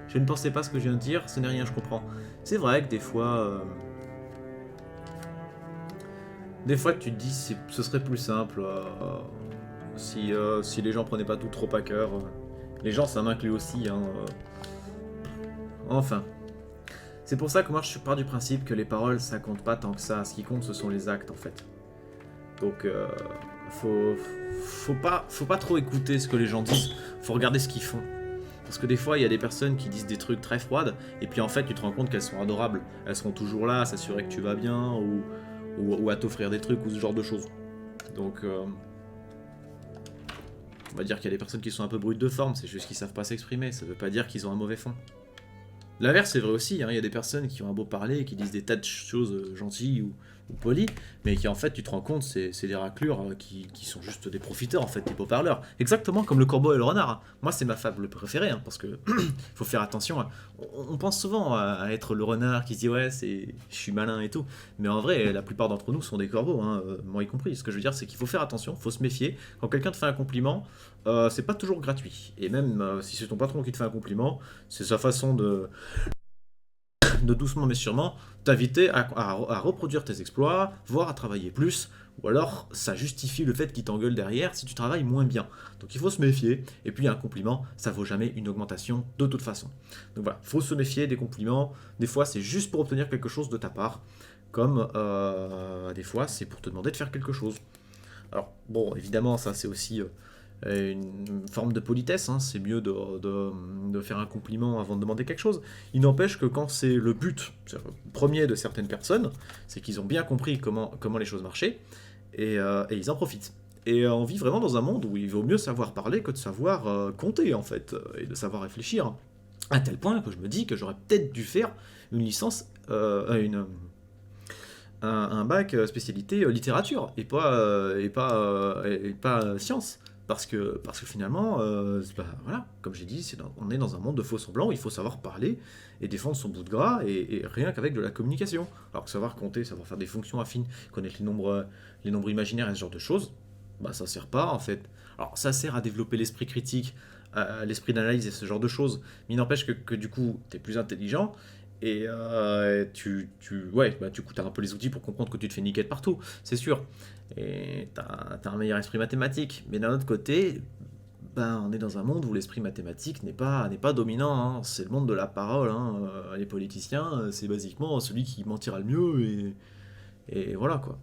Je ne pensais pas ce que je viens de dire, ce n'est rien, je comprends. C'est vrai que des fois tu te dis ce serait plus simple si les gens prenaient pas tout trop à cœur. Les gens, ça m'inclut aussi, hein. Enfin. C'est pour ça que moi je pars du principe que les paroles ça compte pas tant que ça. Ce qui compte ce sont les actes en fait. Donc faut, faut pas trop écouter ce que les gens disent, faut regarder ce qu'ils font. Parce que des fois il y a des personnes qui disent des trucs très froides et puis en fait tu te rends compte qu'elles sont adorables. Elles seront toujours là à s'assurer que tu vas bien ou à t'offrir des trucs ou ce genre de choses. Donc on va dire qu'il y a des personnes qui sont un peu brutes de forme, c'est juste qu'ils savent pas s'exprimer, ça veut pas dire qu'ils ont un mauvais fond. L'inverse c'est vrai aussi, hein. Il y a des personnes qui ont un beau parler et qui disent des tas de choses gentilles ou polies, mais qui en fait tu te rends compte c'est des raclures qui sont juste des profiteurs en fait, des beaux parleurs. Exactement comme le corbeau et le renard, hein. Moi c'est ma fable préférée, hein, parce que faut faire attention, hein. On pense souvent à être le renard qui se dit ouais je suis malin et tout, mais en vrai la plupart d'entre nous sont des corbeaux, hein, moi y compris. Ce que je veux dire c'est qu'il faut faire attention, faut se méfier. Quand quelqu'un te fait un compliment, c'est pas toujours gratuit. Et même si c'est ton patron qui te fait un compliment, c'est sa façon de doucement mais sûrement t'inviter à reproduire tes exploits, voire à travailler plus, ou alors ça justifie le fait qu'il t'engueule derrière si tu travailles moins bien. Donc il faut se méfier, et puis un compliment, ça vaut jamais une augmentation de toute façon. Donc voilà, faut se méfier des compliments, des fois c'est juste pour obtenir quelque chose de ta part, comme des fois c'est pour te demander de faire quelque chose. Alors bon, évidemment ça c'est aussi une forme de politesse, hein. C'est mieux de faire un compliment avant de demander quelque chose. Il n'empêche que quand c'est le but premier de certaines personnes, c'est qu'ils ont bien compris comment les choses marchaient, et ils en profitent. Et on vit vraiment dans un monde où il vaut mieux savoir parler que de savoir compter, en fait, et de savoir réfléchir. À tel point que je me dis que j'aurais peut-être dû faire une licence, un bac spécialité littérature, et pas sciences. Parce que finalement, voilà, comme j'ai dit, on est dans un monde de faux semblants où il faut savoir parler et défendre son bout de gras, et rien qu'avec de la communication. Alors que savoir compter, savoir faire des fonctions affines, connaître les nombres imaginaires et ce genre de choses, bah ça sert pas en fait. Alors ça sert à développer l'esprit critique, l'esprit d'analyse et ce genre de choses, mais il n'empêche que du coup, tu es plus intelligent, et tu as un peu les outils pour comprendre que tu te fais niquer de partout, c'est sûr. Et t'as un meilleur esprit mathématique. Mais d'un autre côté, ben, on est dans un monde où l'esprit mathématique n'est pas dominant, hein. C'est le monde de la parole, hein. Les politiciens, c'est basiquement celui qui mentira le mieux, et voilà quoi.